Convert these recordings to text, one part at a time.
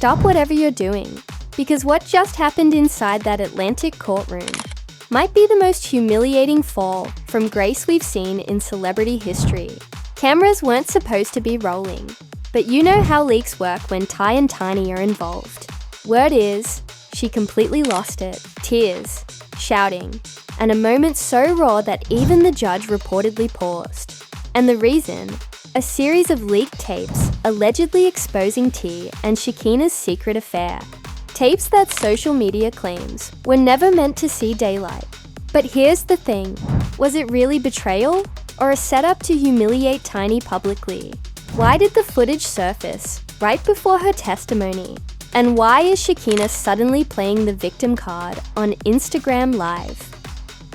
stop whatever you're doing, because what just happened inside that Atlantic courtroom might be the most humiliating fall from grace we've seen in celebrity history. Cameras weren't supposed to be rolling, but you know how leaks work when Ty and Tiny are involved. Word is, she completely lost it, tears, shouting, and a moment so raw that even the judge reportedly paused. And the reason? A series of leaked tapes allegedly exposing T and Shekinah's secret affair. Tapes that social media claims were never meant to see daylight. But here's the thing, was it really betrayal or a setup to humiliate Tiny publicly? Why did the footage surface right before her testimony? And why is Shekinah suddenly playing the victim card on Instagram Live?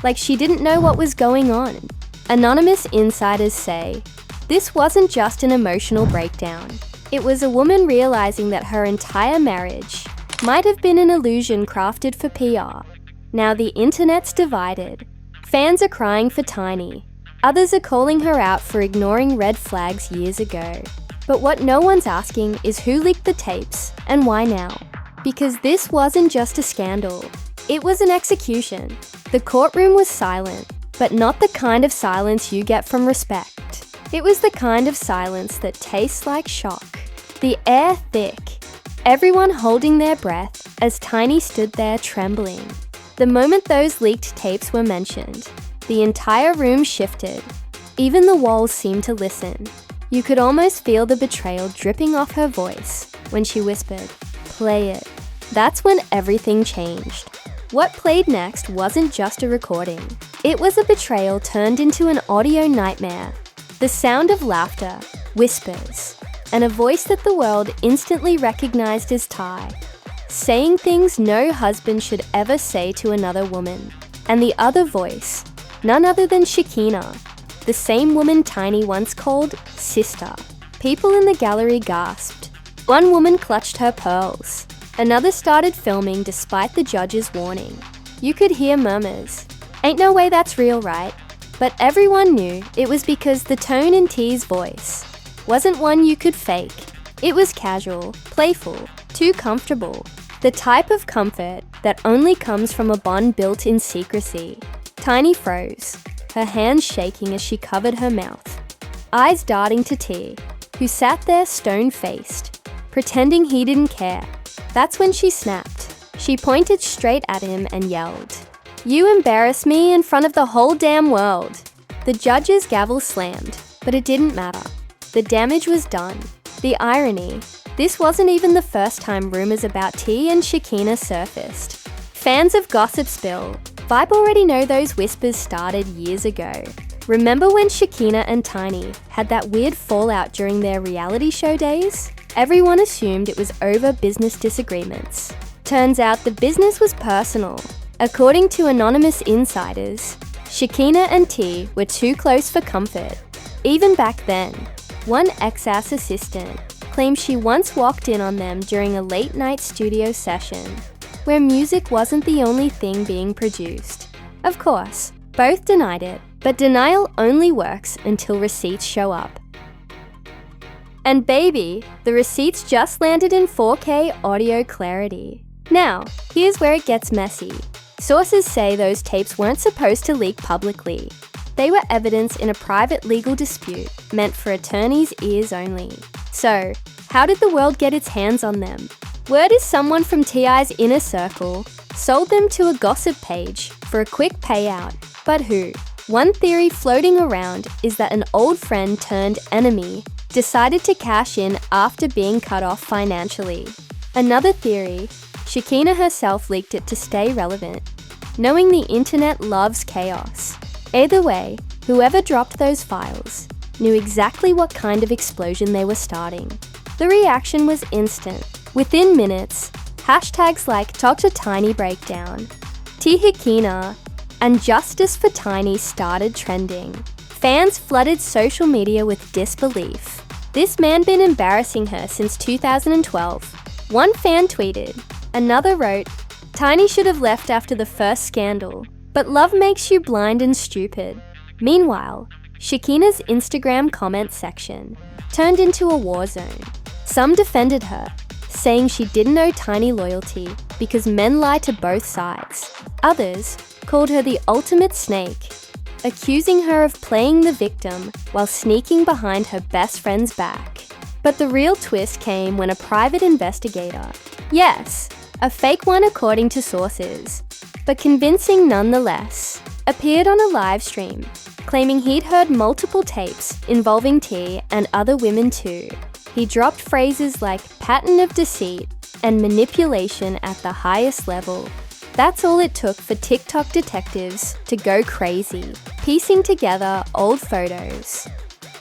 Like she didn't know what was going on. Anonymous insiders say, this wasn't just an emotional breakdown. It was a woman realizing that her entire marriage might have been an illusion crafted for PR. Now the internet's divided. Fans are crying for Tiny. Others are calling her out for ignoring red flags years ago. But what no one's asking is who leaked the tapes and why now? Because this wasn't just a scandal. It was an execution. The courtroom was silent, but not the kind of silence you get from respect. It was the kind of silence that tastes like shock. The air thick. Everyone holding their breath as Tiny stood there trembling. The moment those leaked tapes were mentioned, the entire room shifted. Even the walls seemed to listen. You could almost feel the betrayal dripping off her voice when she whispered, "Play it." That's when everything changed. What played next wasn't just a recording. It was a betrayal turned into an audio nightmare. The sound of laughter, whispers, and a voice that the world instantly recognized as Ty, saying things no husband should ever say to another woman. And the other voice, none other than Shekinah, the same woman Tiny once called sister. People in the gallery gasped. One woman clutched her pearls. Another started filming despite the judge's warning. You could hear murmurs. Ain't no way that's real, right? But everyone knew it was because the tone in T's voice wasn't one you could fake. It was casual, playful, too comfortable. The type of comfort that only comes from a bond built in secrecy. Tiny froze, her hands shaking as she covered her mouth, eyes darting to T, who sat there stone-faced, pretending he didn't care. That's when she snapped. She pointed straight at him and yelled, "You embarrass me in front of the whole damn world." The judge's gavel slammed, but it didn't matter. The damage was done. The irony, this wasn't even the first time rumors about T and Shekinah surfaced. Fans of Gossipspill, Vibe already know those whispers started years ago. Remember when Shekinah and Tiny had that weird fallout during their reality show days? Everyone assumed it was over business disagreements. Turns out the business was personal. According to anonymous insiders, Shekinah and T were too close for comfort. Even back then, one ex-ass assistant claimed she once walked in on them during a late-night studio session, where music wasn't the only thing being produced. Of course, both denied it, but denial only works until receipts show up. And baby, the receipts just landed in 4K audio clarity. Now, here's where it gets messy. Sources say those tapes weren't supposed to leak publicly. They were evidence in a private legal dispute meant for attorneys' ears only. So, how did the world get its hands on them? Word is someone from T.I.'s inner circle sold them to a gossip page for a quick payout. But who? One theory floating around is that an old friend turned enemy decided to cash in after being cut off financially. Another theory, Shekinah herself leaked it to stay relevant, knowing the internet loves chaos. Either way, whoever dropped those files knew exactly what kind of explosion they were starting. The reaction was instant. Within minutes, hashtags like Talk to Tiny Breakdown, Shekinah, and Justice for Tiny started trending. Fans flooded social media with disbelief. This man been embarrassing her since 2012. One fan tweeted. Another wrote, Tiny should have left after the first scandal, but love makes you blind and stupid. Meanwhile, Shekinah's Instagram comment section turned into a war zone. Some defended her, saying she didn't owe Tiny loyalty because men lie to both sides. Others called her the ultimate snake, accusing her of playing the victim while sneaking behind her best friend's back. But the real twist came when a private investigator, yes, a fake one according to sources, but convincing nonetheless, appeared on a live stream, claiming he'd heard multiple tapes involving T and other women too. He dropped phrases like pattern of deceit and manipulation at the highest level. That's all it took for TikTok detectives to go crazy, piecing together old photos,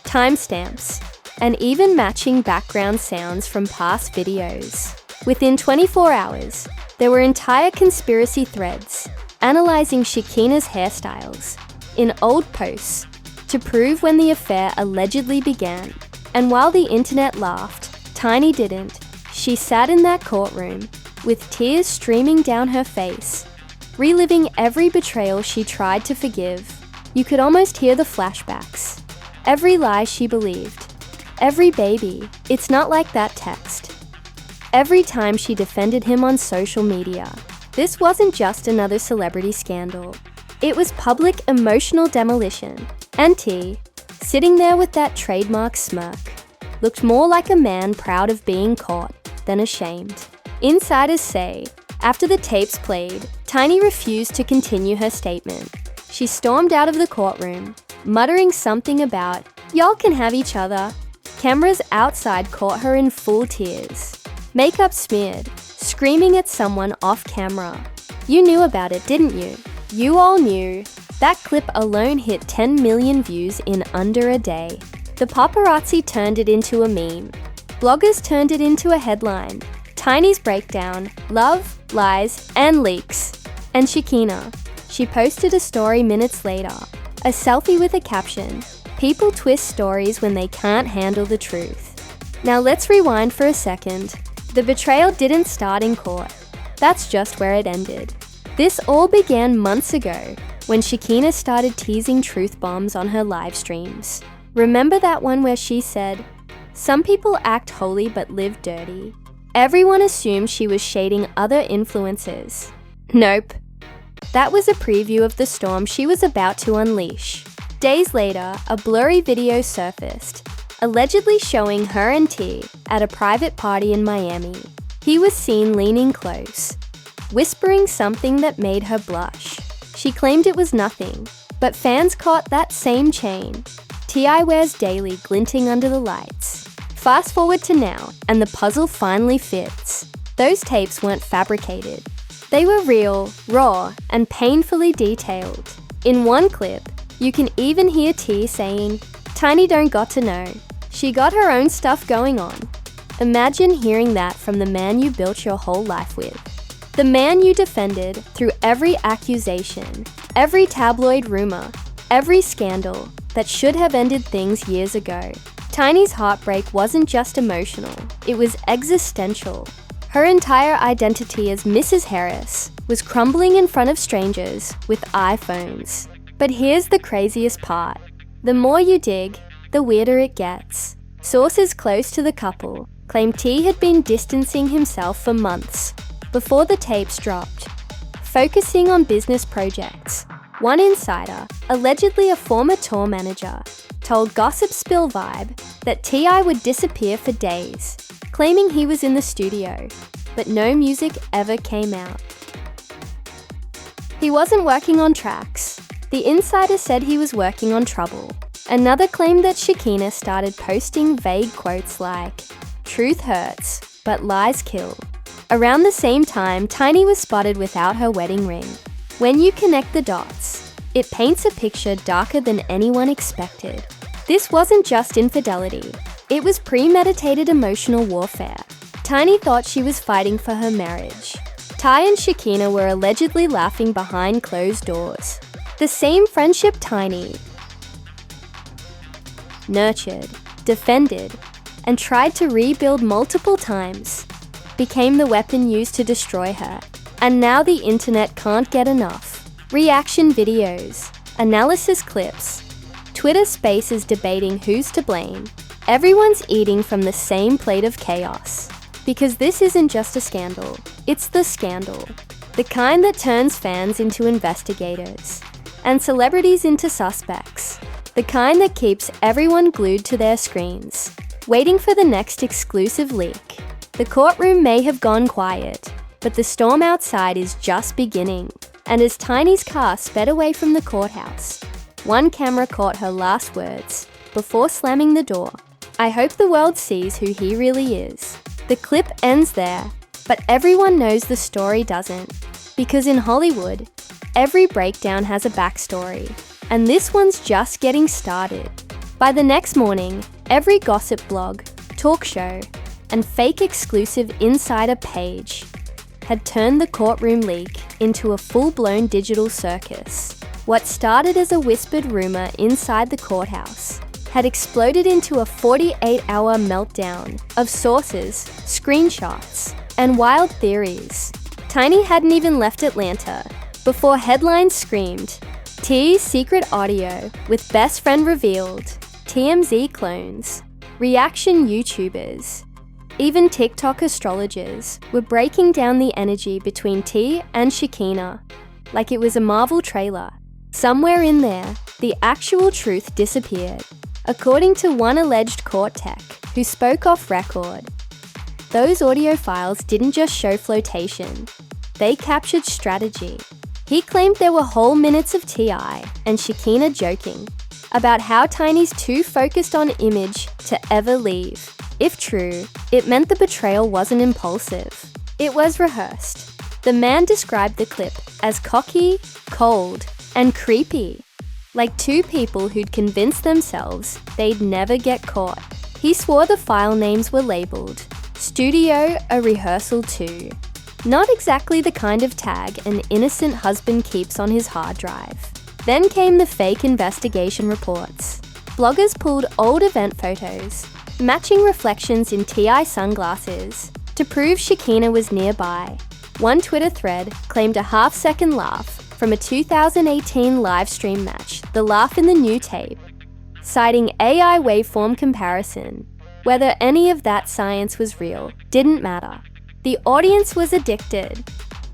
timestamps, and even matching background sounds from past videos. Within 24 hours, there were entire conspiracy threads analyzing Shekinah's hairstyles in old posts to prove when the affair allegedly began. And while the internet laughed, Tiny didn't. She sat in that courtroom with tears streaming down her face, reliving every betrayal she tried to forgive. You could almost hear the flashbacks. Every lie she believed. Every baby, it's not like that text. Every time she defended him on social media. This wasn't just another celebrity scandal. It was public emotional demolition. And T, sitting there with that trademark smirk, looked more like a man proud of being caught than ashamed. Insiders say, after the tapes played, Tiny refused to continue her statement. She stormed out of the courtroom, muttering something about, "Y'all can have each other." Cameras outside caught her in full tears, makeup smeared, screaming at someone off camera. You knew about it, didn't you? You all knew. That clip alone hit 10 million views in under a day. The paparazzi turned it into a meme. Bloggers turned it into a headline. Tiny's breakdown, love, lies, and leaks. And Shekinah. She posted a story minutes later, a selfie with a caption, "People twist stories when they can't handle the truth." Now let's rewind for a second. The betrayal didn't start in court. That's just where it ended. This all began months ago when Shekinah started teasing truth bombs on her live streams. Remember that one where she said, "Some people act holy but live dirty"? Everyone assumed she was shading other influencers. Nope. That was a preview of the storm she was about to unleash. Days later, a blurry video surfaced, allegedly showing her and T at a private party in Miami. He was seen leaning close, whispering something that made her blush. She claimed it was nothing, but fans caught that same chain T.I. wears daily glinting under the lights. Fast forward to now, and the puzzle finally fits. Those tapes weren't fabricated. They were real, raw, and painfully detailed. In one clip, you can even hear T saying, "Tiny don't got to know. She got her own stuff going on." Imagine hearing that from the man you built your whole life with. The man you defended through every accusation, every tabloid rumor, every scandal that should have ended things years ago. Tiny's heartbreak wasn't just emotional, it was existential. Her entire identity as Mrs. Harris was crumbling in front of strangers with iPhones. But here's the craziest part. The more you dig, the weirder it gets. Sources close to the couple claim T had been distancing himself for months before the tapes dropped, focusing on business projects. One insider, allegedly a former tour manager, told Gossip Spill Vibe that T.I. would disappear for days, claiming he was in the studio, but no music ever came out. He wasn't working on tracks. The insider said he was working on Trouble. Another claimed that Shekinah started posting vague quotes like, "Truth hurts, but lies kill." Around the same time, Tiny was spotted without her wedding ring. When you connect the dots, it paints a picture darker than anyone expected. This wasn't just infidelity. It was premeditated emotional warfare. Tiny thought she was fighting for her marriage. Ty and Shekinah were allegedly laughing behind closed doors. The same friendship Tiny nurtured, defended, and tried to rebuild multiple times became the weapon used to destroy her. And now the internet can't get enough. Reaction videos, analysis clips, Twitter spaces debating who's to blame. Everyone's eating from the same plate of chaos. Because this isn't just a scandal, it's the scandal. The kind that turns fans into investigators, and celebrities into suspects. The kind that keeps everyone glued to their screens, waiting for the next exclusive leak. The courtroom may have gone quiet, but the storm outside is just beginning. And as Tiny's car sped away from the courthouse, one camera caught her last words before slamming the door. "I hope the world sees who he really is." The clip ends there, but everyone knows the story doesn't. Because in Hollywood, every breakdown has a backstory, and this one's just getting started. By the next morning, every gossip blog, talk show, and fake exclusive insider page had turned the courtroom leak into a full-blown digital circus. What started as a whispered rumor inside the courthouse had exploded into a 48-hour meltdown of sources, screenshots, and wild theories. Tiny hadn't even left Atlanta before headlines screamed, "T's secret audio with best friend revealed," TMZ clones, reaction YouTubers, even TikTok astrologers were breaking down the energy between T and Shekinah like it was a Marvel trailer. Somewhere in there, the actual truth disappeared. According to one alleged court tech who spoke off record, those audio files didn't just show flotation, they captured strategy. He claimed there were whole minutes of T.I. and Shekinah joking about how Tiny's too focused on image to ever leave. If true, it meant the betrayal wasn't impulsive. It was rehearsed. The man described the clip as cocky, cold, and creepy, like two people who'd convinced themselves they'd never get caught. He swore the file names were labeled "Studio a Rehearsal 2. Not exactly the kind of tag an innocent husband keeps on his hard drive. Then came the fake investigation reports. Bloggers pulled old event photos, matching reflections in T.I. sunglasses, to prove Shekinah was nearby. One Twitter thread claimed a half-second laugh from a 2018 live stream match, the laugh in the new tape, citing AI waveform comparison. Whether any of that science was real didn't matter. The audience was addicted.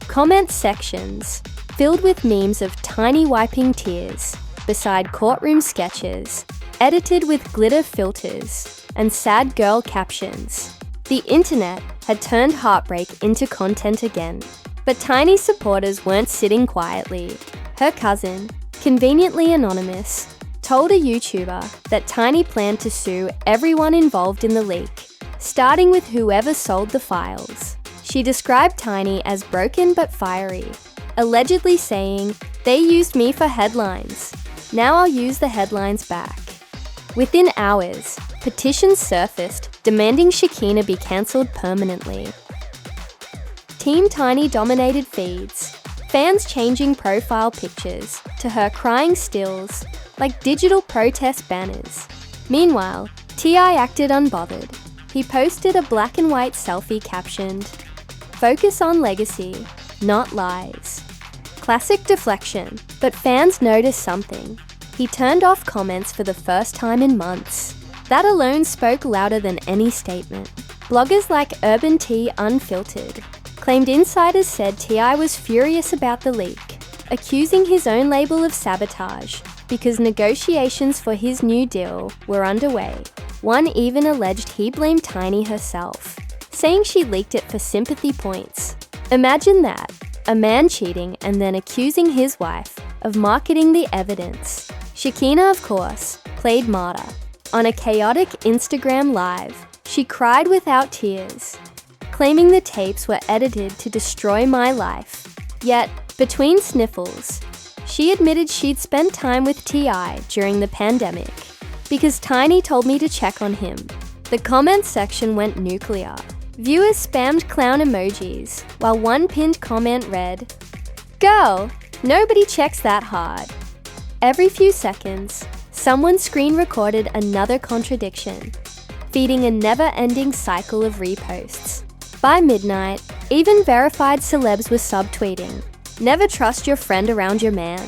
Comment sections filled with memes of Tiny wiping tears beside courtroom sketches, edited with glitter filters and sad girl captions. The internet had turned heartbreak into content again. But Tiny's supporters weren't sitting quietly. Her cousin, conveniently anonymous, told a YouTuber that Tiny planned to sue everyone involved in the leak, starting with whoever sold the files. She described Tiny as broken but fiery, allegedly saying, "They used me for headlines. Now I'll use the headlines back." Within hours, petitions surfaced demanding Shekinah be cancelled permanently. Team Tiny dominated feeds, fans changing profile pictures to her crying stills like digital protest banners. Meanwhile, T.I. acted unbothered. He posted a black and white selfie captioned, "Focus on legacy, not lies." Classic deflection, but fans noticed something. He turned off comments for the first time in months. That alone spoke louder than any statement. Bloggers like Urban T Unfiltered claimed insiders said T.I. was furious about the leak, accusing his own label of sabotage because negotiations for his new deal were underway. One even alleged he blamed Tiny herself, saying she leaked it for sympathy points. Imagine that, a man cheating and then accusing his wife of marketing the evidence. Shekinah, of course, played martyr. On a chaotic Instagram live, she cried without tears, claiming the tapes were edited to destroy my life. Yet, between sniffles, she admitted she'd spent time with T.I. during the pandemic, because Tiny told me to check on him. The comments section went nuclear. Viewers spammed clown emojis, while one pinned comment read, "Girl, nobody checks that hard." Every few seconds, someone screen recorded another contradiction, feeding a never-ending cycle of reposts. By midnight, even verified celebs were subtweeting, "Never trust your friend around your man.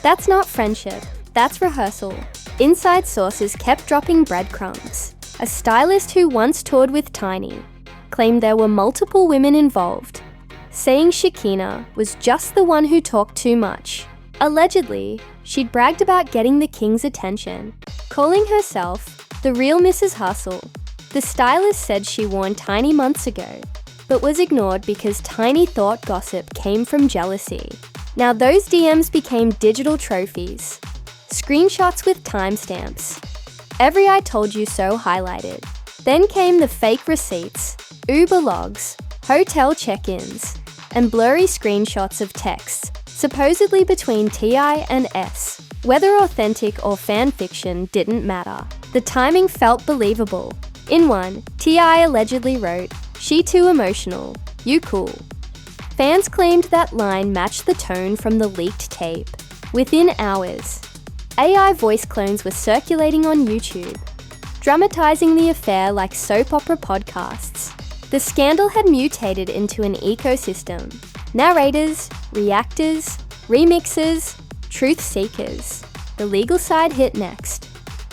That's not friendship, that's rehearsal." Inside sources kept dropping breadcrumbs. A stylist who once toured with Tiny claimed there were multiple women involved, saying Shekinah was just the one who talked too much. Allegedly, she'd bragged about getting the king's attention, calling herself the real Mrs. Hustle. The stylist said she warned Tiny months ago, but was ignored because Tiny thought gossip came from jealousy. Now those DMs became digital trophies, screenshots with timestamps, every I told you so highlighted. Then came the fake receipts, Uber logs, hotel check-ins, and blurry screenshots of texts, supposedly between T.I. and S. Whether authentic or fan fiction didn't matter. The timing felt believable. In one, T.I. allegedly wrote, "She too emotional, you cool." Fans claimed that line matched the tone from the leaked tape. Within hours, AI voice clones were circulating on YouTube, dramatizing the affair like soap opera podcasts. The scandal had mutated into an ecosystem. Narrators, reactors, remixers, truth seekers. The legal side hit next.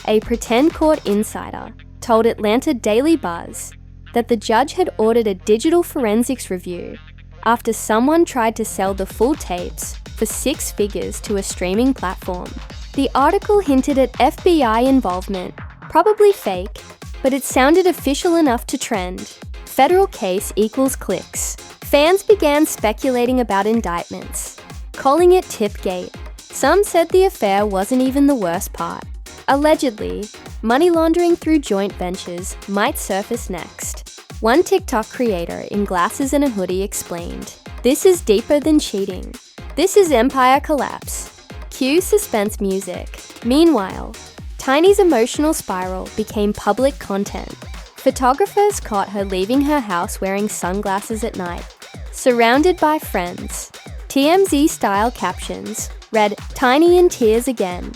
A pretend court insider told Atlanta Daily Buzz that the judge had ordered a digital forensics review after someone tried to sell the full tapes for 6 figures to a streaming platform. The article hinted at FBI involvement, probably fake, but it sounded official enough to trend. Federal case equals clicks. Fans began speculating about indictments, calling it Tipgate. Some said the affair wasn't even the worst part. Allegedly, money laundering through joint ventures might surface next. One TikTok creator in glasses and a hoodie explained, "This is deeper than cheating. This is empire collapse." Cue suspense music. Meanwhile, Tiny's emotional spiral became public content. Photographers caught her leaving her house wearing sunglasses at night, surrounded by friends. TMZ-style captions read, "Tiny in tears again."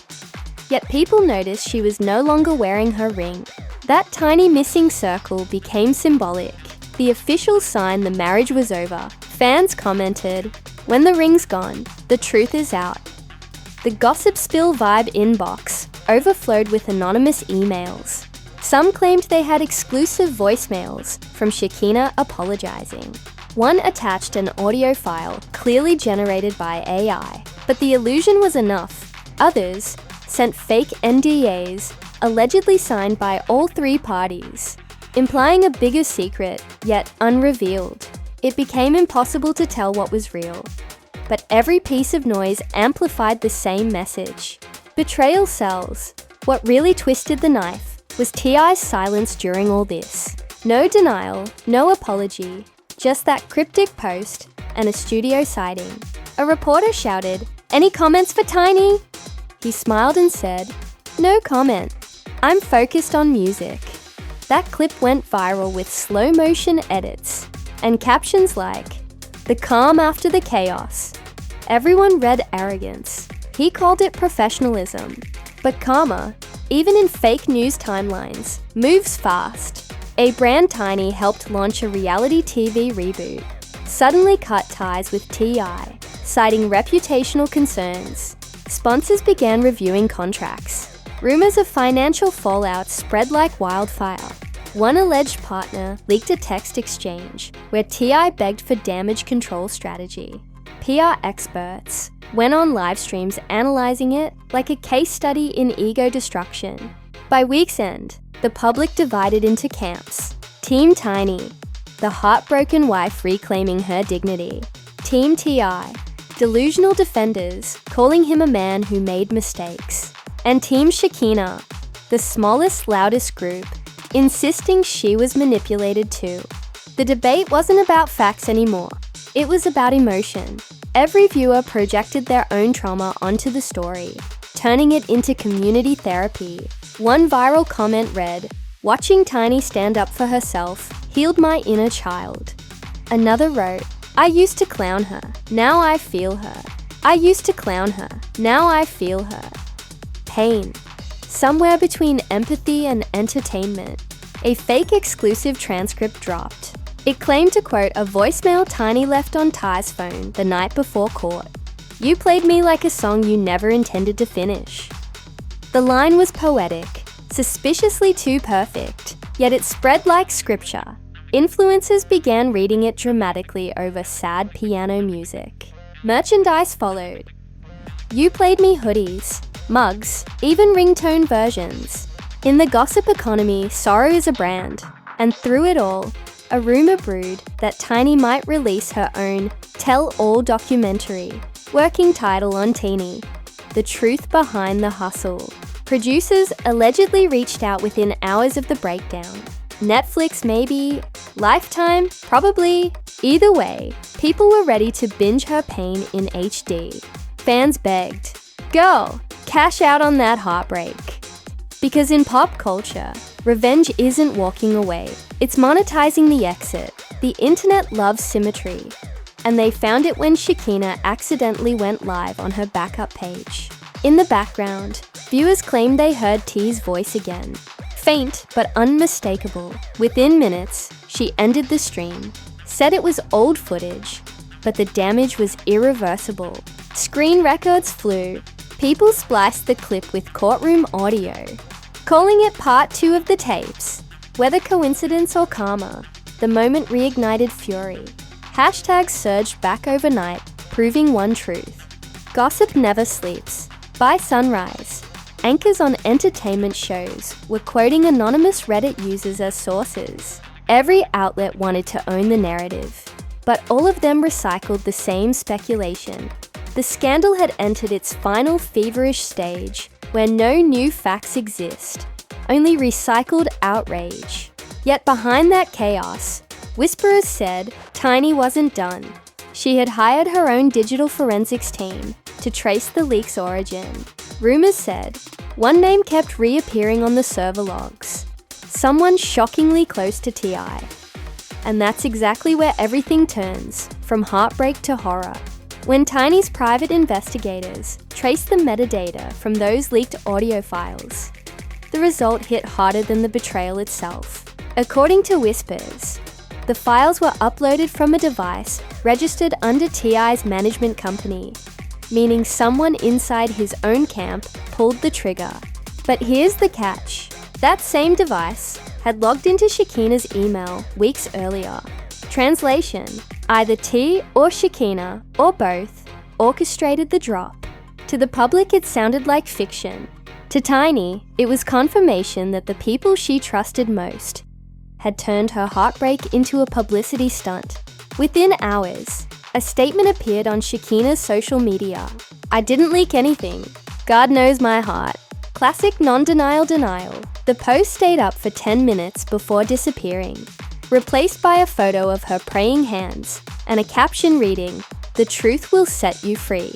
Yet people noticed she was no longer wearing her ring. That tiny missing circle became symbolic, the official sign the marriage was over. Fans commented, "When the ring's gone, the truth is out." The gossip spill vibe inbox overflowed with anonymous emails. Some claimed they had exclusive voicemails from Shekinah apologizing. One attached an audio file clearly generated by AI, but the illusion was enough. Others sent fake NDAs, allegedly signed by all 3 parties, implying a bigger secret, yet unrevealed. It became impossible to tell what was real. But every piece of noise amplified the same message. Betrayal sells. What really twisted the knife was T.I.'s silence during all this. No denial, no apology, just that cryptic post and a studio sighting. A reporter shouted, "Any comments for Tiny?" He smiled and said, "No comment. I'm focused on music." That clip went viral with slow motion edits and captions like, "The calm after the chaos." Everyone read arrogance. He called it professionalism. But karma, even in fake news timelines, moves fast. A brand Tiny helped launch a reality TV reboot, suddenly cut ties with T.I., citing reputational concerns. Sponsors began reviewing contracts. Rumors of financial fallout spread like wildfire. One alleged partner leaked a text exchange where T.I. begged for damage control strategy. PR experts went on live streams analyzing it like a case study in ego destruction. By week's end, the public divided into camps. Team Tiny, the heartbroken wife reclaiming her dignity. Team T.I., delusional defenders calling him a man who made mistakes. And Team Shekinah, the smallest, loudest group, insisting she was manipulated too. The debate wasn't about facts anymore. It was about emotion. Every viewer projected their own trauma onto the story, turning it into community therapy. One viral comment read, "Watching Tiny stand up for herself healed my inner child." Another wrote, "I used to clown her, now I feel her. I used to clown her, now I feel her." Pain. Somewhere between empathy and entertainment, a fake exclusive transcript dropped. It claimed to quote a voicemail Tiny left on Ty's phone the night before court. "You played me like a song you never intended to finish." The line was poetic, suspiciously too perfect, yet it spread like scripture. Influencers began reading it dramatically over sad piano music. Merchandise followed. You Played Me hoodies, mugs, even ringtone versions. In the gossip economy, sorrow is a brand. And through it all, a rumor brewed that Tiny might release her own tell-all documentary, working title on Teeny, The Truth Behind the Hustle. Producers allegedly reached out within hours of the breakdown. Netflix maybe, Lifetime probably. Either way, people were ready to binge her pain in HD. Fans begged, "Girl, cash out on that heartbreak." Because in pop culture, revenge isn't walking away, it's monetizing the exit. The internet loves symmetry, and they found it when Shekinah accidentally went live on her backup page. In the background, viewers claimed they heard T's voice again. Faint but unmistakable. Within minutes, she ended the stream, said it was old footage, but the damage was irreversible. Screen records flew. People spliced the clip with courtroom audio, calling it part 2 of the tapes. Whether coincidence or karma, the moment reignited fury. Hashtags surged back overnight, proving one truth. Gossip never sleeps. By sunrise, anchors on entertainment shows were quoting anonymous Reddit users as sources. Every outlet wanted to own the narrative, but all of them recycled the same speculation. The scandal had entered its final feverish stage, where no new facts exist, only recycled outrage. Yet behind that chaos, whisperers said Tiny wasn't done. She had hired her own digital forensics team to trace the leak's origin. Rumors said one name kept reappearing on the server logs, someone shockingly close to T.I. And that's exactly where everything turns, from heartbreak to horror. When Tiny's private investigators traced the metadata from those leaked audio files, the result hit harder than the betrayal itself. According to whispers, the files were uploaded from a device registered under T.I.'s management company, meaning someone inside his own camp pulled the trigger. But here's the catch. That same device had logged into Shekinah's email weeks earlier. Translation: either T or Shekinah, or both, orchestrated the drop. To the public, it sounded like fiction. To Tiny, it was confirmation that the people she trusted most had turned her heartbreak into a publicity stunt. Within hours, a statement appeared on Shekinah's social media. "I didn't leak anything. God knows my heart." Classic non-denial denial. The post stayed up for 10 minutes before disappearing, replaced by a photo of her praying hands and a caption reading, "The truth will set you free."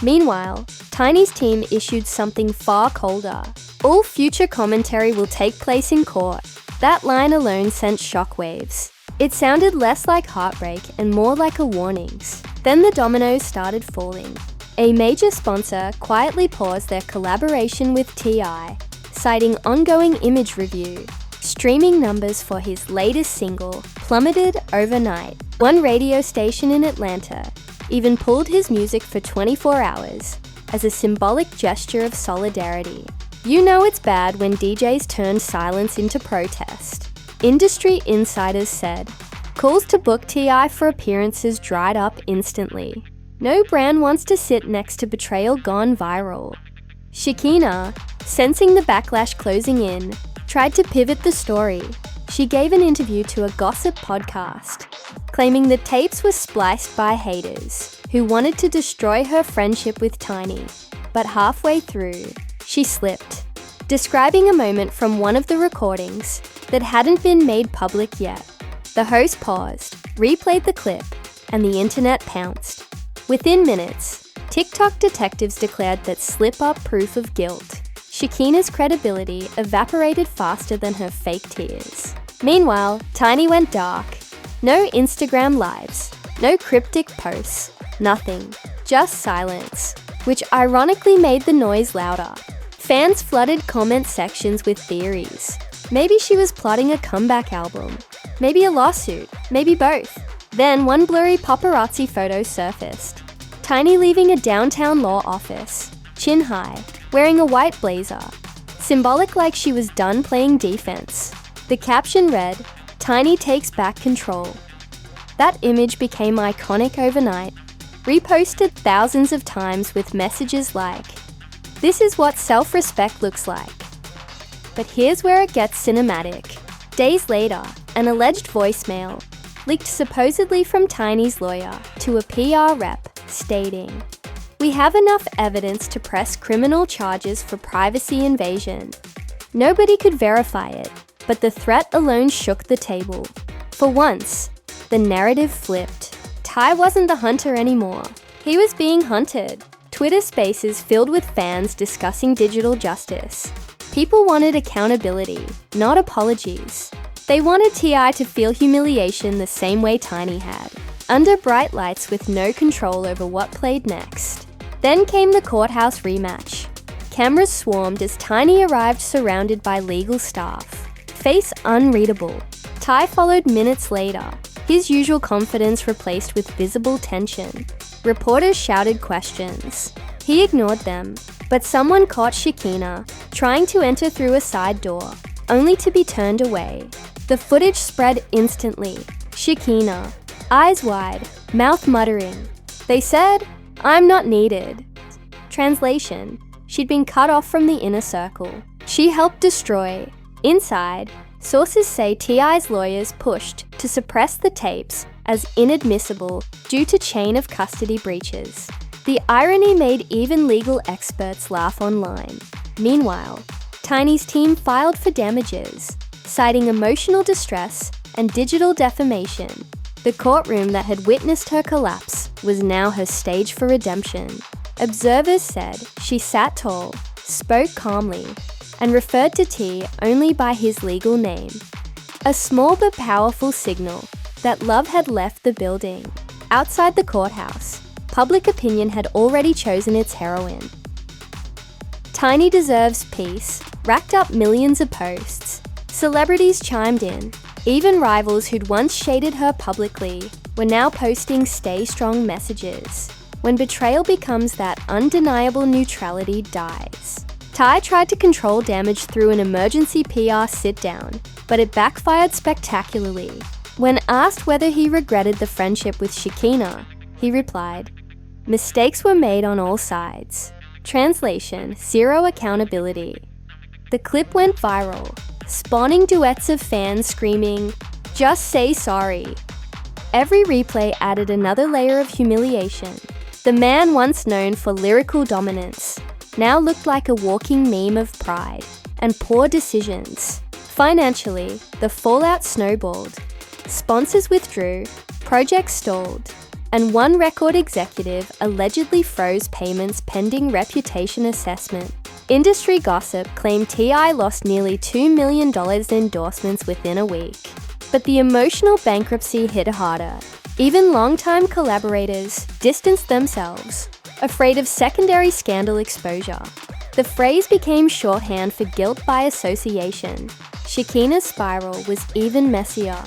Meanwhile, Tiny's team issued something far colder. "All future commentary will take place in court." That line alone sent shockwaves. It sounded less like heartbreak and more like a warnings. Then the dominoes started falling. A major sponsor quietly paused their collaboration with T.I., citing ongoing image review. Streaming numbers for his latest single plummeted overnight. One radio station in Atlanta even pulled his music for 24 hours as a symbolic gesture of solidarity. You know it's bad when DJs turn silence into protest. Industry insiders said calls to book T.I. for appearances dried up instantly. No brand wants to sit next to betrayal gone viral. Shekinah, sensing the backlash closing in, tried to pivot the story. She gave an interview to a gossip podcast, claiming the tapes were spliced by haters who wanted to destroy her friendship with Tiny. But halfway through, she slipped, describing a moment from one of the recordings that hadn't been made public yet. The host paused, replayed the clip, and the internet pounced. Within minutes, TikTok detectives declared that slip-up proof of guilt. Shekinah's credibility evaporated faster than her fake tears. Meanwhile, Tiny went dark. No Instagram lives, no cryptic posts, nothing, just silence, which ironically made the noise louder. Fans flooded comment sections with theories. Maybe she was plotting a comeback album, maybe a lawsuit, maybe both. Then one blurry paparazzi photo surfaced. Tiny leaving a downtown law office, chin high, wearing a white blazer, symbolic like she was done playing defense. The caption read, Tiny takes back control. That image became iconic overnight, reposted thousands of times with messages like, "This is what self-respect looks like." But here's where it gets cinematic. Days later, an alleged voicemail, leaked supposedly from Tiny's lawyer to a PR rep, stating, "We have enough evidence to press criminal charges for privacy invasion." Nobody could verify it, but the threat alone shook the table. For once, the narrative flipped. Ty wasn't the hunter anymore. He was being hunted. Twitter Spaces filled with fans discussing digital justice. People wanted accountability, not apologies. They wanted T.I. to feel humiliation the same way Tiny had, under bright lights with no control over what played next. Then came the courthouse rematch. Cameras swarmed as Tiny arrived surrounded by legal staff. Face unreadable. Ty followed minutes later, his usual confidence replaced with visible tension. Reporters shouted questions. He ignored them, but someone caught Shekinah trying to enter through a side door, only to be turned away. The footage spread instantly. Shekinah, eyes wide, mouth muttering. They said, "I'm not needed." Translation, she'd been cut off from the inner circle. She helped destroy. Inside, sources say T.I.'s lawyers pushed to suppress the tapes as inadmissible due to chain of custody breaches. The irony made even legal experts laugh online. Meanwhile, Tiny's team filed for damages, citing emotional distress and digital defamation. The courtroom that had witnessed her collapse was now her stage for redemption. Observers said she sat tall, spoke calmly, and referred to T only by his legal name. A small but powerful signal that love had left the building. Outside the courthouse, public opinion had already chosen its heroine. Tiny deserves peace racked up millions of posts. Celebrities chimed in. Even rivals who'd once shaded her publicly were now posting "Stay Strong" messages. When betrayal becomes that undeniable neutrality dies. Ty tried to control damage through an emergency PR sit-down, but it backfired spectacularly. When asked whether he regretted the friendship with Shekinah, he replied, "Mistakes were made on all sides." Translation, zero accountability. The clip went viral, spawning duets of fans screaming, "Just say sorry." Every replay added another layer of humiliation. The man once known for lyrical dominance now looked like a walking meme of pride and poor decisions. Financially, the fallout snowballed. Sponsors withdrew, projects stalled, and one record executive allegedly froze payments pending reputation assessment. Industry gossip claimed T.I. lost nearly $2 million in endorsements within a week. But the emotional bankruptcy hit harder. Even longtime collaborators distanced themselves, afraid of secondary scandal exposure. The phrase became shorthand for guilt by association. Shekinah's spiral was even messier.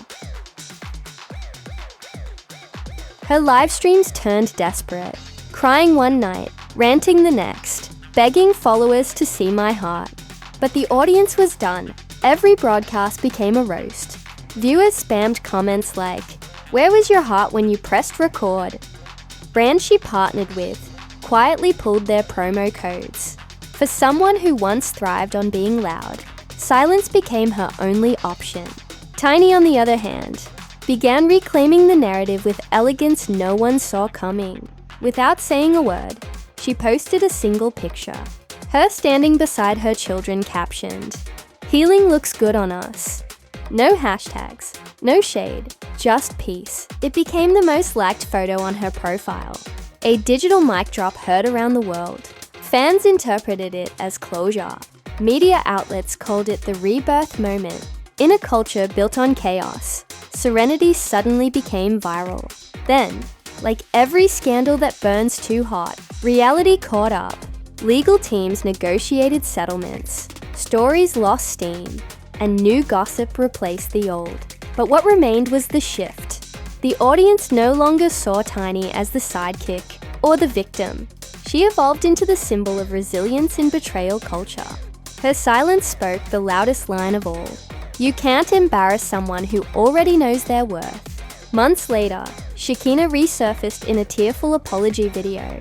Her live streams turned desperate, crying one night, ranting the next, begging followers to see my heart. But the audience was done. Every broadcast became a roast. Viewers spammed comments like, "Where was your heart when you pressed record?" Brands she partnered with quietly pulled their promo codes. For someone who once thrived on being loud, silence became her only option. Tiny, on the other hand, began reclaiming the narrative with elegance no one saw coming. Without saying a word, she posted a single picture. Her standing beside her children captioned, "Healing looks good on us." No hashtags, no shade, just peace. It became the most liked photo on her profile. A digital mic drop heard around the world. Fans interpreted it as closure. Media outlets called it the rebirth moment. In a culture built on chaos, serenity suddenly became viral. Then, like every scandal that burns too hot, reality caught up. Legal teams negotiated settlements. Stories lost steam. And new gossip replaced the old. But what remained was the shift. The audience no longer saw Tiny as the sidekick or the victim. She evolved into the symbol of resilience in betrayal culture. Her silence spoke the loudest line of all. You can't embarrass someone who already knows their worth. Months later, Shekinah resurfaced in a tearful apology video,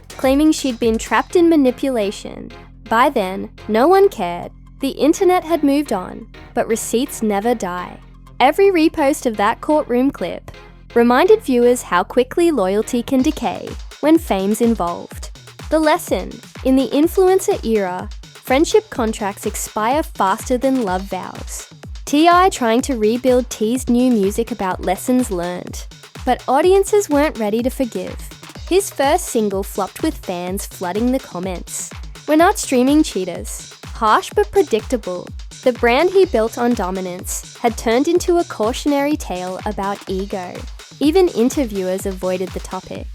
claiming she'd been trapped in manipulation. By then, no one cared. The internet had moved on, but receipts never die. Every repost of that courtroom clip reminded viewers how quickly loyalty can decay when fame's involved. The lesson: in the influencer era, friendship contracts expire faster than love vows. T.I. trying to rebuild teased new music about lessons learned, but audiences weren't ready to forgive. His first single flopped with fans flooding the comments. "We're not streaming cheaters." Harsh but predictable, the brand he built on dominance had turned into a cautionary tale about ego. Even interviewers avoided the topic,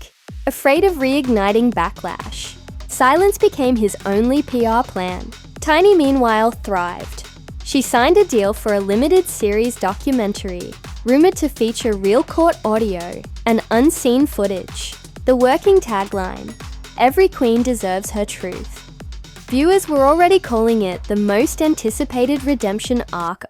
afraid of reigniting backlash. Silence became his only PR plan. Tiny, meanwhile, thrived. She signed a deal for a limited series documentary, rumored to feature real court audio and unseen footage. The working tagline: "Every queen deserves her truth." Viewers were already calling it the most anticipated redemption arc